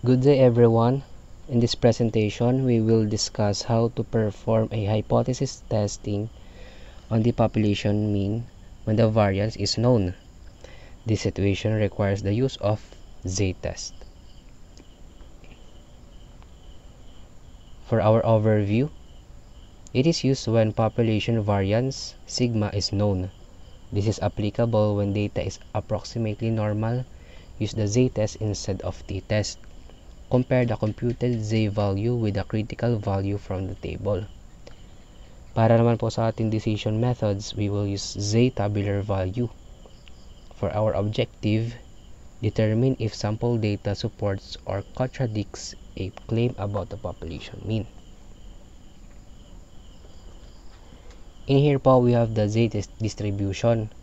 Good day everyone. In this presentation, we will discuss how to perform a hypothesis testing on the population mean when the variance is known. This situation requires the use of z-test. For our overview, it is used when population variance sigma is known. This is applicable when data is approximately normal. Use the z-test instead of t-test. Compare the computed z-value with the critical value from the table. Para naman po sa ating decision methods, we will use z-tabular value. For our objective, determine if sample data supports or contradicts a claim about the population mean. In here po, we have the z-distribution.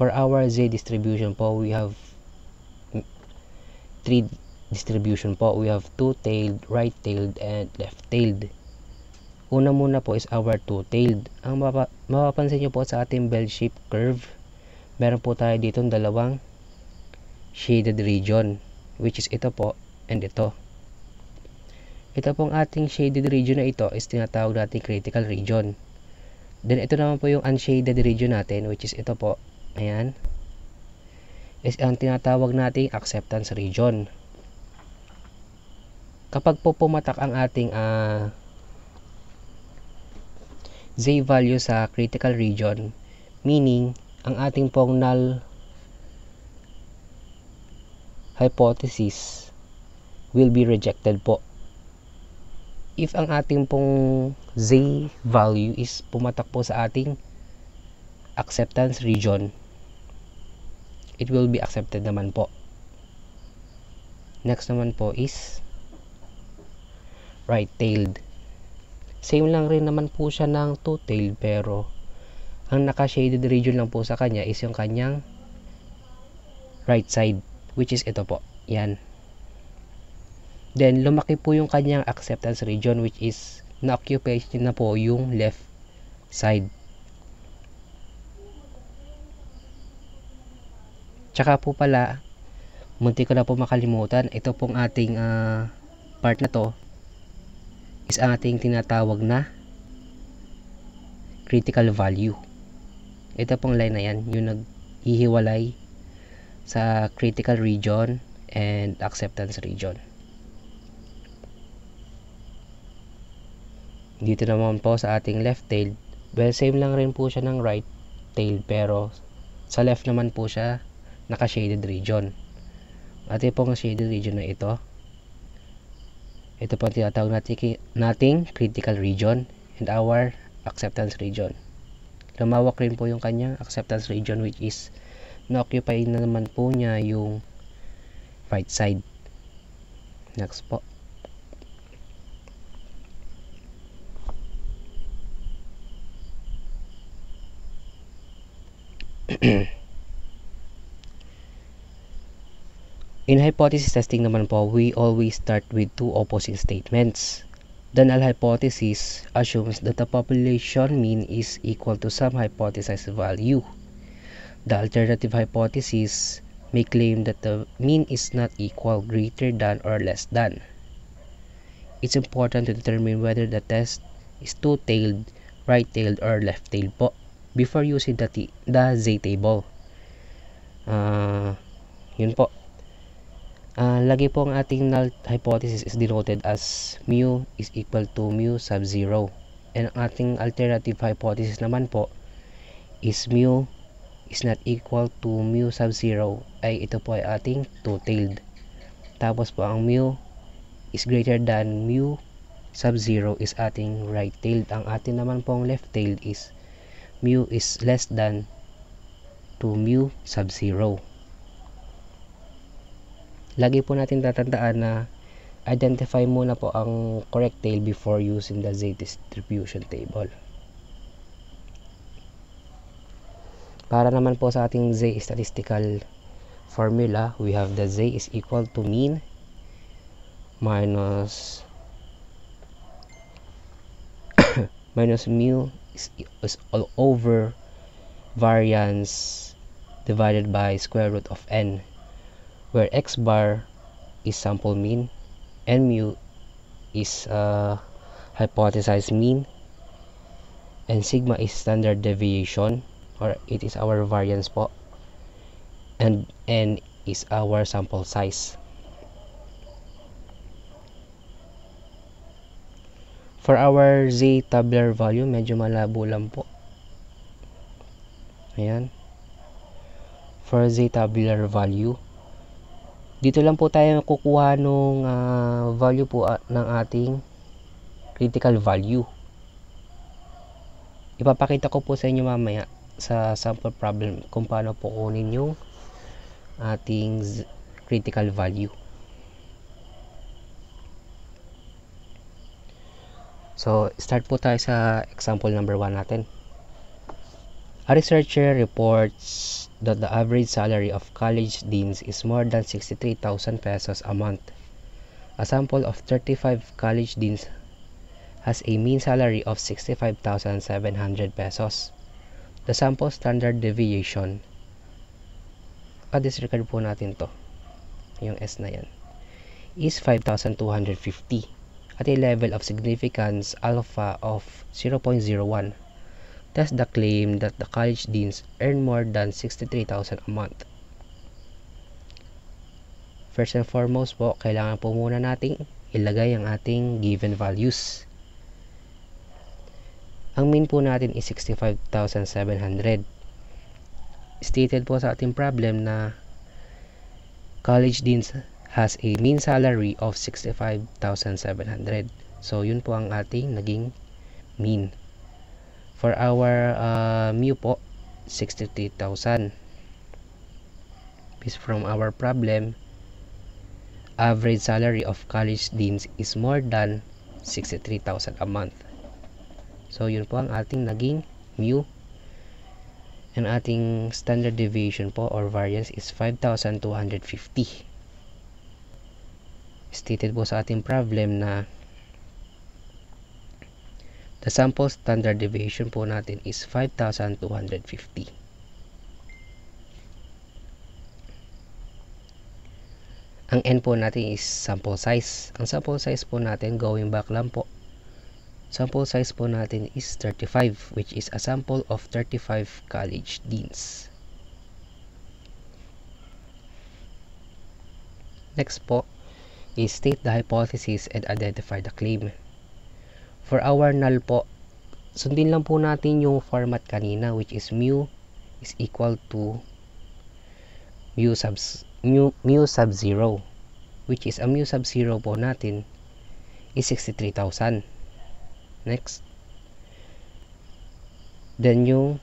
For our z-distribution po, we have three distribution po. We have two-tailed, right-tailed, and left-tailed. Una muna po is our two-tailed. Ang mapapansin nyo po sa ating bell-shaped curve, meron po tayo dito dalawang shaded region, which is ito po and ito. Ito pong ating shaded region na ito is tinatawag natin critical region. Then ito naman po yung unshaded region natin, which is ito po. Ayan. Is ang tinatawag nating acceptance region. Kapag po pumatak ang ating z value sa critical region, meaning ang ating pong null hypothesis will be rejected po. If ang ating pong z value is pumatak po sa ating acceptance region, it will be accepted naman po. Next naman po is right-tailed. Same lang rin naman po siya ng two-tailed, pero ang naka-shaded region lang po sa kanya is yung kanyang right side, which is ito po. Yan. Then, lumaki po yung kanyang acceptance region, which is na-occupy na po yung left side. Tsaka po pala, munti ko na po makalimutan, ito pong ating part na to is ang ating tinatawag na critical value. Ito pong line na yan, yung naghihiwalay sa critical region and acceptance region. Dito naman po sa ating left tail, well, same lang rin po siya ng right tail, pero sa left naman po siya naka-shaded region. At yung pong shaded region na ito po tinatawag nating critical region and our acceptance region. Lumawak rin po yung kanyang acceptance region, which is na-occupy na naman po niya yung right side. Next po. In hypothesis testing naman po, we always start with two opposing statements. The null hypothesis assumes that the population mean is equal to some hypothesized value. The alternative hypothesis may claim that the mean is not equal, greater than, or less than. It's important to determine whether the test is two-tailed, right-tailed, or left-tailed po before using the z-table. Yun po. Lagi po ang ating null hypothesis is denoted as mu is equal to mu sub 0. And ang ating alternative hypothesis naman po is mu is not equal to mu sub 0. Ay ito po ay ating two-tailed. Tapos po ang mu is greater than mu sub 0 is ating right-tailed. Ang ating naman pong left-tailed is mu is less than to mu sub 0. Lagi po natin tatandaan na identify muna po ang correct tail before using the z-distribution table. Para naman po sa ating z statistical formula, we have the z is equal to mean minus mu is all over variance divided by square root of n, where x bar is sample mean and mu is hypothesized mean, and sigma is standard deviation, or it is our variance po, and n is our sample size. For our z tabular value, medyo malabo lang po. Ayan. For z tabular value, dito lang po tayo kukuha nung value po ng ating critical value. Ipapakita ko po sa inyo mamaya sa sample problem kung paano po kunin yung ating critical value. So, start po tayo sa example number 1 natin. A researcher reports that the average salary of college deans is more than 63,000 pesos a month. A sample of 35 college deans has a mean salary of 65,700 pesos. The sample standard deviation, disregard po natin to, yung S na yan, is 5,250 at a level of significance alpha of 0.01. Thus the claim that the college deans earn more than 63,000 a month. First and foremost po, kailangan po muna nating ilagay ang ating given values. Ang mean po natin is 65,700. Stated po sa ating problem na college deans has a mean salary of 65,700. So, yun po ang ating naging mean. For our mu po, 63,000. Because from our problem, average salary of college deans is more than 63,000 a month. So, yun po ang ating naging mu. And ating standard deviation po or variance is 5,250. Stated po sa ating problem na the sample standard deviation po natin is 5,250. Ang n po natin is sample size. Ang sample size po natin, going back lang po, sample size po natin is 35, which is a sample of 35 college deans. Next po is state the hypothesis and identify the claim. For our null po, sundin lang po natin yung format kanina, which is mu is equal to mu sub 0, which is a mu sub 0 po natin is 63,000. Next. Then yung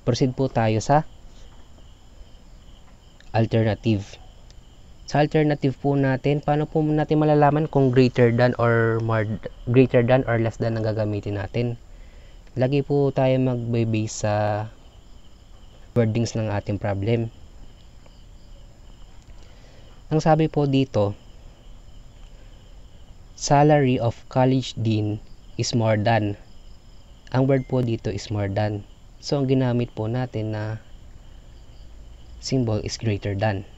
proceed po tayo sa alternative. Sa alternative po natin, paano po natin malalaman kung greater than or less than ang gagamitin natin? Lagi po tayo mag-base sa wordings ng ating problem. Ang sabi po dito, salary of college dean is more than. Ang word po dito is more than. So, ang ginamit po natin na symbol is greater than.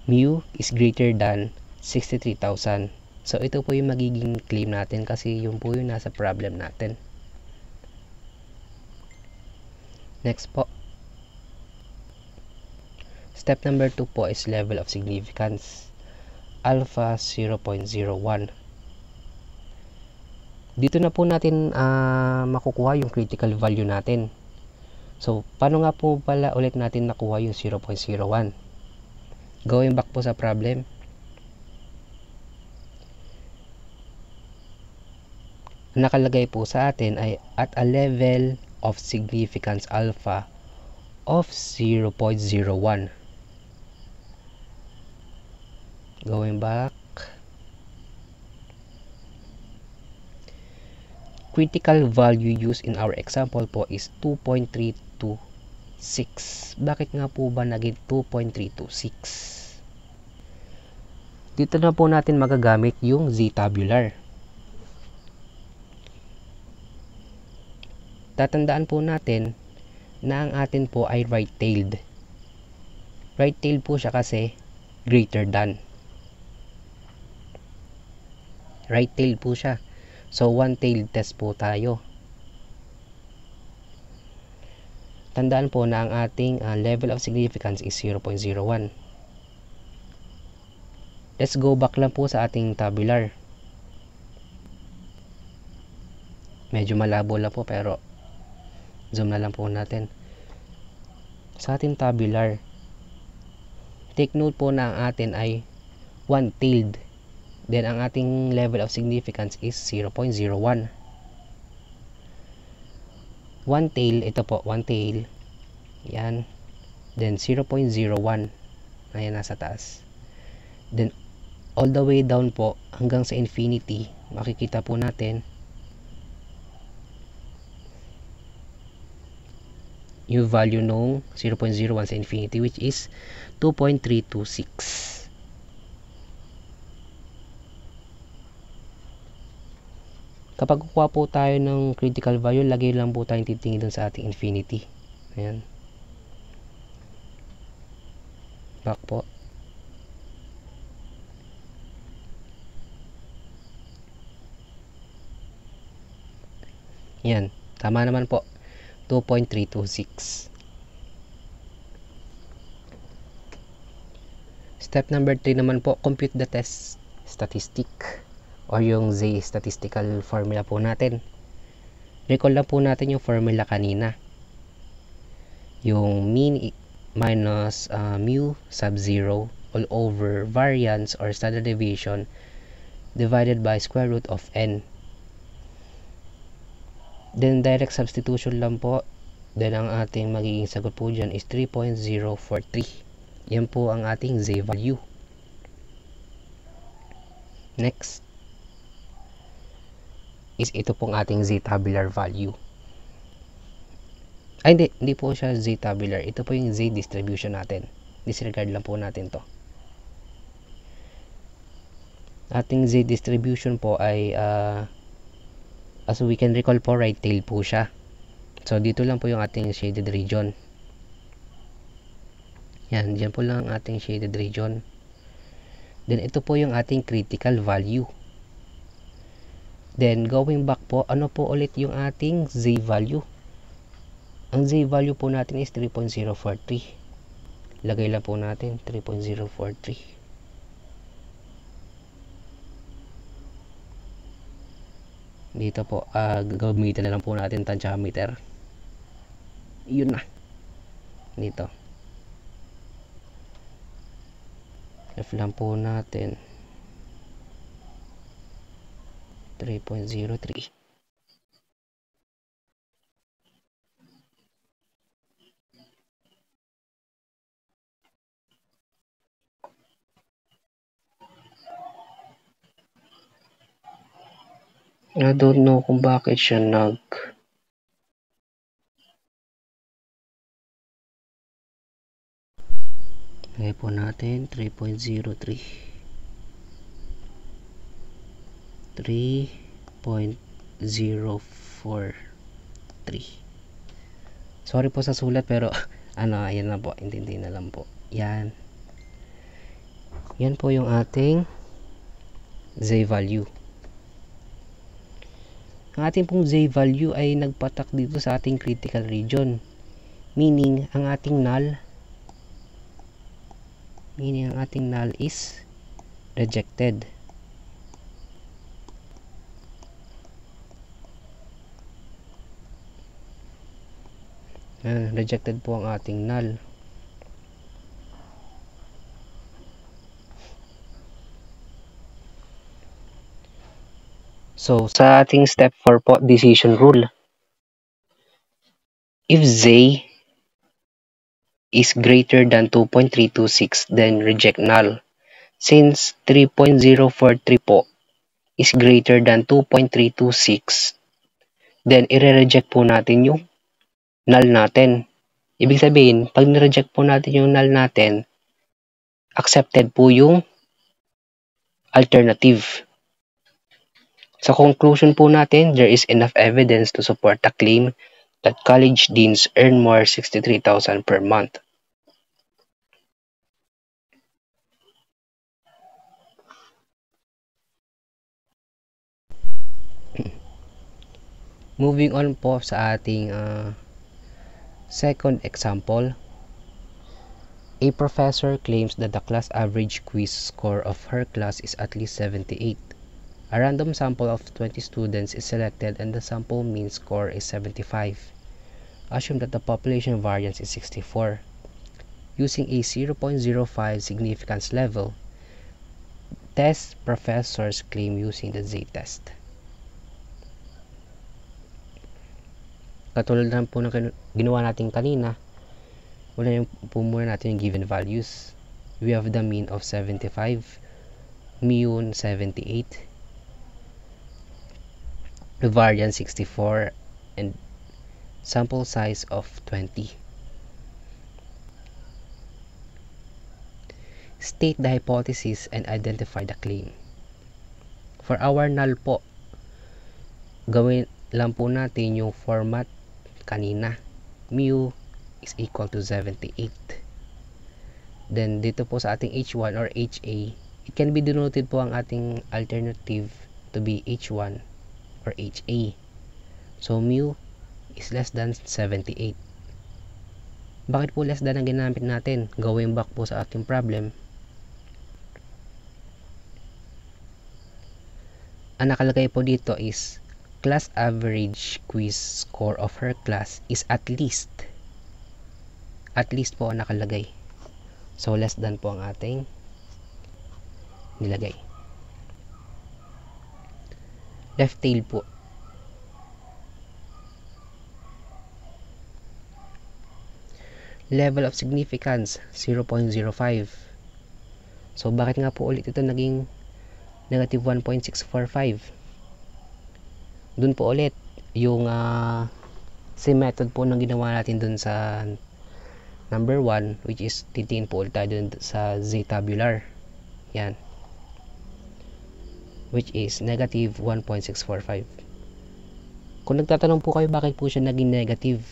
Mu is greater than 63,000. So, ito po yung magiging claim natin kasi yung po yung nasa problem natin. Next po. Step number 2 po is level of significance. Alpha 0.01. Dito na po natin makukuha yung critical value natin. So, paano nga po pala ulit natin nakuha yung 0.01? Going back po sa problem. Nakalagay po sa atin ay at a level of significance alpha of 0.01. Going back. Critical value used in our example po is 2.326. Bakit nga po ba naging 2.326? Dito na po natin magagamit yung z-tabular. Tatandaan po natin na ang atin po ay right-tailed. Right-tailed po siya kasi greater than. Right-tailed po siya. So, one-tailed test po tayo. Tandaan po na ang ating level of significance is 0.01. Let's go back lang po sa ating tabular. Medyo malabo lang po pero zoom na lang po natin. Sa ating tabular, take note po na ang atin ay one-tailed. Then ang ating level of significance is 0.01. One tail, ito po, one tail. Yan. Then 0.01. Ayan, nasa taas. Then all the way down po hanggang sa infinity, makikita po natin yung value nung 0.01 sa infinity, which is 2.326. Kapag kukuha po tayo ng critical value, lagay lang po tayong titingin dun sa ating infinity. Ayan. Back po. Yan. Tama naman po. 2.326. Step number 3 naman po, compute the test statistic or yung z-statistical formula po natin. Recall lang po natin yung formula kanina. Yung mean minus mu sub 0 all over variance or standard deviation divided by square root of n. Then direct substitution lang po. Then ang ating magiging sagot po dyan is 3.043. Yan po ang ating z value. Next is ito pong ating z tabular value. Ay hindi po siya z tabular. Ito po yung z distribution natin. Disregard lang po natin to. Ating z distribution po ay as we can recall po, right tail po siya. So dito lang po yung ating shaded region. Yan, dyan po lang ang ating shaded region. Then ito po yung ating critical value. Then going back po, ano po ulit yung ating z value? Ang z value po natin is 3.043. Lagay lang po natin 3.043. Dito po, gagamitin na lang po natin tangiometer. Yun na. Dito. F lang po natin 3.03. I don't know kung bakit siya lagay po natin 3.03. 3.043. Sorry po sa sulat pero ayan na po, intindi na lang po. Yan po yung ating z value. Ang ating pong z value ay nagpatak dito sa ating critical region, meaning ang ating null is rejected. Rejected po ang ating null. So sa ating step 4 po, decision rule. If z is greater than 2.326, then reject null. Since 3.043 po is greater than 2.326, then i-reject po natin yung null natin. Ibig sabihin, pag nireject po natin yung null natin, accepted po yung alternative. Sa conclusion po natin, there is enough evidence to support the claim that college deans earn more 63,000 per month. Moving on po sa ating second example. A professor claims that the class average quiz score of her class is at least 78. A random sample of 20 students is selected and the sample mean score is 75. Assume that the population variance is 64. Using a 0.05 significance level, test professors claim using the z-test. Katulad lang po ng ginawa natin kanina, wala po muna natin yung given values. We have the mean of 75, mean 78, variance 64, and sample size of 20. State the hypothesis and identify the claim. For our null po, gawin lang po natin yung format kanina. Mu is equal to 78. Then dito po sa ating H1 or HA, it can be denoted po ang ating alternative to be H1 or HA. So mu is less than 78. Bakit po less than ang ginamit natin? Going back po sa ating problem. Ang nakalagay po dito is class average quiz score of her class is at least po ang nakalagay. So less than po ang ating nilagay. Left tail po. Level of significance 0.05. So bakit nga po ulit ito naging negative 1.645? Dun po ulit yung same method po nang ginawa natin dun sa number 1, which is titingin po ulit tayo dun sa z-tabular. Yan. Which is negative 1.645. Kung nagtatanong po kayo bakit po siya naging negative,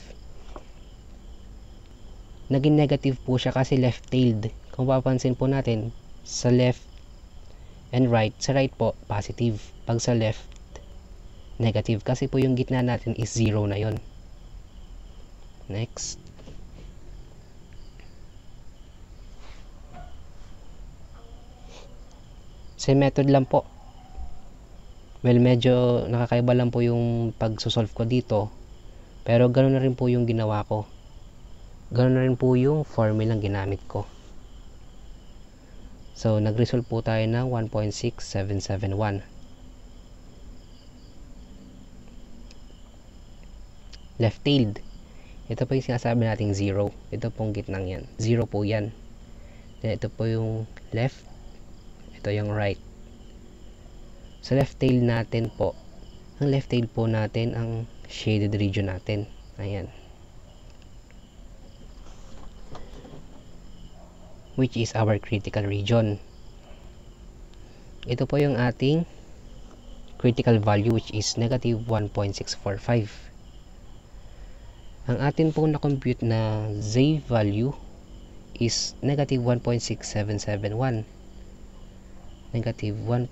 naging negative po siya kasi left-tailed. Kung papansin po natin, sa left and right, sa right po, positive. Pag sa left, negative. Kasi po yung gitna natin is 0 na yon. Next. Same method lang po. Well, medyo nakakaiba lang po yung pag-solve ko dito. Pero ganoon na rin po yung ginawa ko. Ganoon na rin po yung formula ginamit ko. So, nag-result po tayo ng 1.6771. Left-tailed. Ito po yung sinasabi nating 0. Ito pong gitnang yan. 0 po yan. Then, ito po yung left. Ito yung right. Sa left tail natin po, ang left tail po natin ang shaded region natin. Ayan. Which is our critical region. Ito po yung ating critical value, which is negative 1.645. Ang atin po na-compute na z value is negative 1.6771. Negative 1.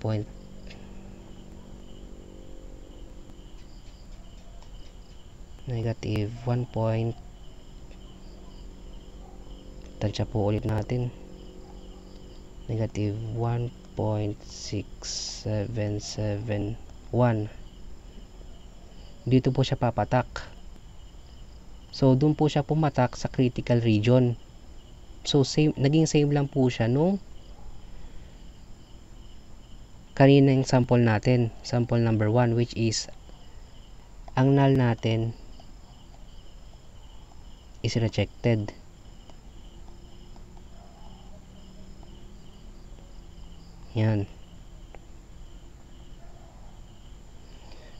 Negative 1. Tansya po ulit natin. Negative 1.6771. Dito po siya papatak. So, doon po siya pumatak sa critical region. So, naging same lang po siya nung kanina yung sample natin. Sample number 1, which is ang null natin is rejected. Yan.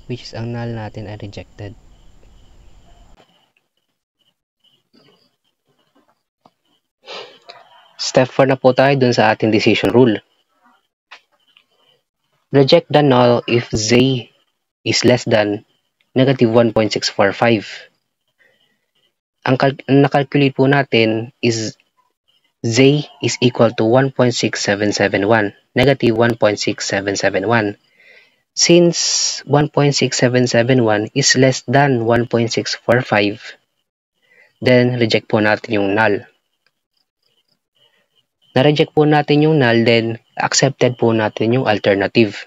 Which is ang null natin ay rejected. Step 4 na po tayo dun sa ating decision rule. Reject the null if z is less than negative 1.645. Ang nakalculate po natin is z is equal to 1.6771. Negative 1.6771. Since 1.6771 is less than 1.645, then reject po natin yung null. Na-reject po natin yung null, then accepted po natin yung alternative.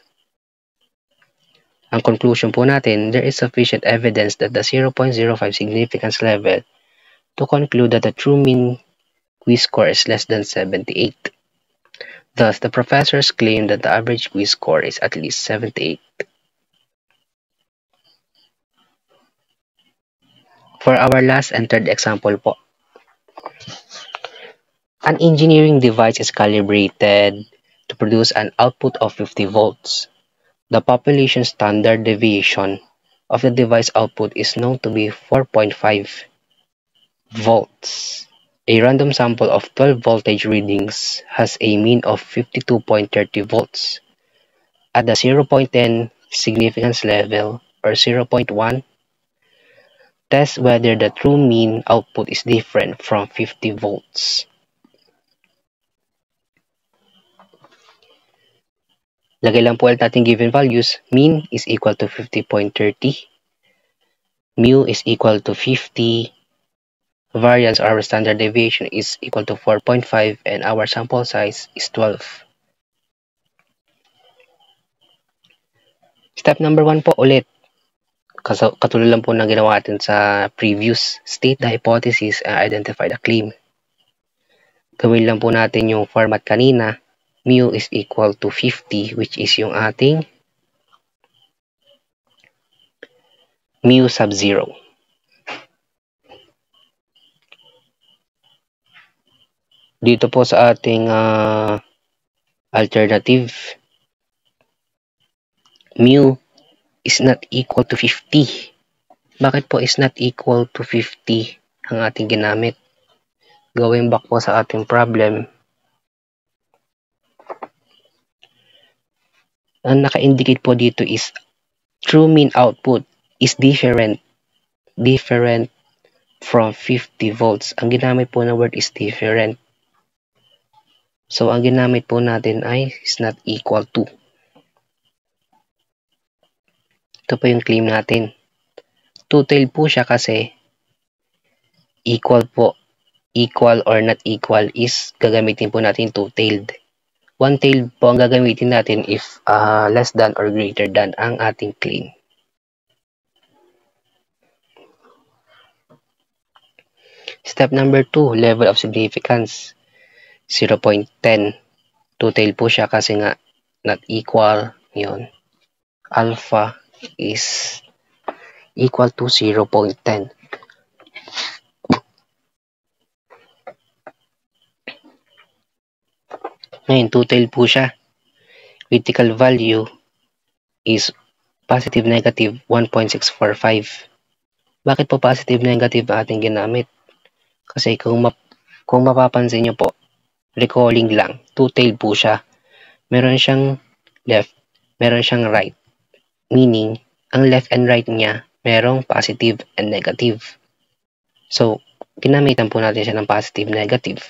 Ang conclusion po natin, there is sufficient evidence that the 0.05 significance level to conclude that the true mean quiz score is less than 78. Thus, the professors claim that the average quiz score is at least 78. For our last and third example po, an engineering device is calibrated to produce an output of 50 volts. The population standard deviation of the device output is known to be 4.5 volts. A random sample of 12 voltage readings has a mean of 52.30 volts. At the 0.10 significance level or 0.1, test whether the true mean output is different from 50 volts. Lagay lang po ulit natin given values. Mean is equal to 50.30. Mu is equal to 50. Variance, our standard deviation, is equal to 4.5 and our sample size is 12. Step number 1 po ulit. Katulad lang po na ginawa natin sa previous. State the hypothesis and identify the claim. Gawin lang po natin yung format kanina. Mu is equal to 50, which is yung ating mu sub 0. Dito po sa ating alternative, mu is not equal to 50. Bakit po is not equal to 50 ang ating ginamit? Going back po sa ating problem, ang naka-indicate po dito is true mean output is different from 50 volts. Ang ginamit po na word is different. So, ang ginamit po natin ay is not equal to. Ito po yung claim natin. Two-tailed po siya kasi equal po. Equal or not equal is gagamitin po natin two-tailed. One-tailed po ang gagamitin natin if less than or greater than ang ating claim. Step number 2, level of significance. 0.10. Two-tailed po siya kasi nga not equal. Yun. Alpha is equal to 0.10. Ngayon, two-tailed po siya. Critical value is positive negative 1.645. Bakit po positive negative ating ginamit? Kasi kung mapapansin nyo po, recalling lang, two-tailed po siya. Meron siyang left, meron siyang right. Meaning, ang left and right niya, merong positive and negative. So, ginamitan po natin siya ng positive negative.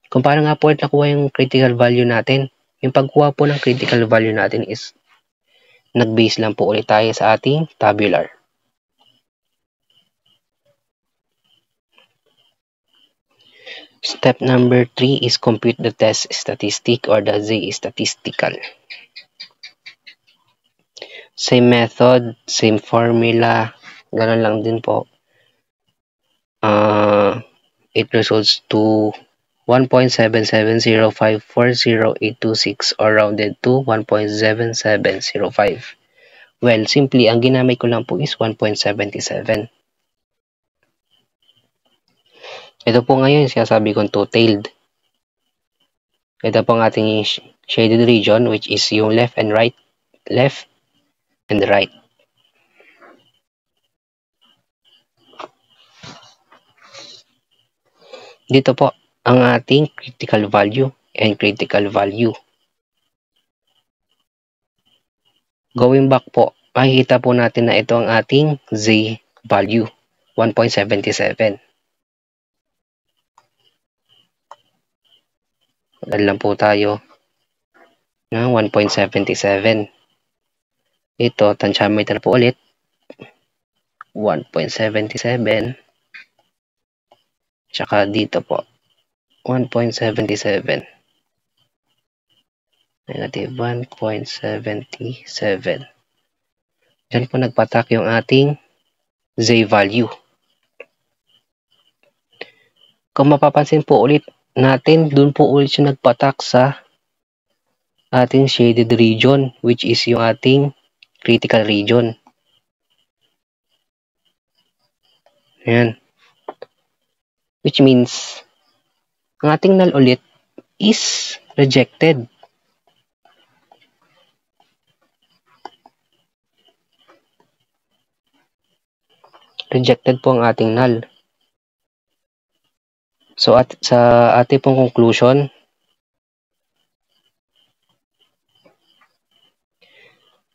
Kung paano nga po nakuha yung critical value natin, yung pagkuha po ng critical value natin is nag-base lang po ulit tayo sa ating tabular. Step number 3 is compute the test statistic or the Z statistical. Same method, same formula, ganun lang din po. It results to 1.770540826 or rounded to 1.7705. Well, simply, ang ginamit ko lang po is 1.77. Ito po ngayon, sinasabi kong two-tailed. Ito po ang ating shaded region, which is yung left and right. Left and right. Dito po, ang ating critical value and critical value. Going back po, makikita po natin na ito ang ating Z value, 1.77. Dahil lang po tayo ng 1.77. Ito, tensyometer po ulit. 1.77. Tsaka dito po, 1.77. Negative 1.77. Diyan po nagpatak yung ating Z value. Kung mapapansin po ulit natin, dun po ulit siya nagpatak sa ating shaded region, which is yung ating critical region. Ayan. Which means, ang ating null ulit is rejected. Rejected po ang ating null. So, sa ating pong conclusion,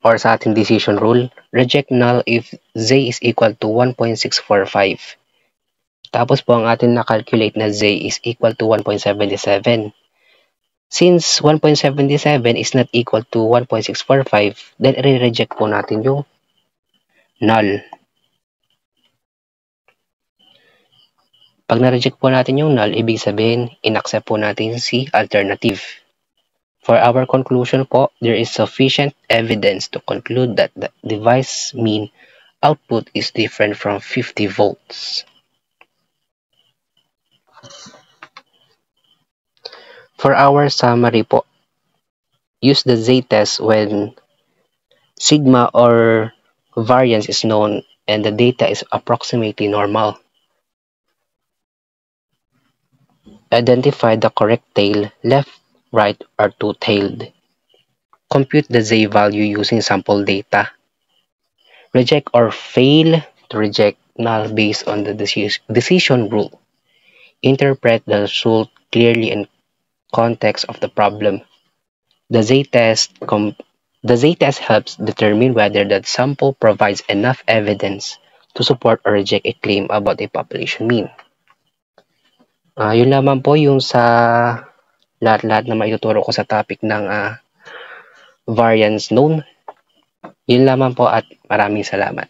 or sa ating decision rule, reject null if Z is equal to 1.645. Tapos po ang ating na-calculate na Z is equal to 1.77. Since 1.77 is not equal to 1.645, then i-reject po natin yung null. Pag na-reject po natin yung null, ibig sabihin, in-accept po natin si alternative. For our conclusion po, there is sufficient evidence to conclude that the device mean output is different from 50 volts. For our summary po, use the Z-test when sigma or variance is known and the data is approximately normal. Identify the correct tail, left, right, or two-tailed. Compute the Z value using sample data. Reject or fail to reject null based on the decision rule. Interpret the result clearly in context of the problem. The Z-test helps determine whether that sample provides enough evidence to support or reject a claim about a population mean. Yun lamang po yung sa lahat-lahat na maituturo ko sa topic ng variance known. Yun lamang po at maraming salamat.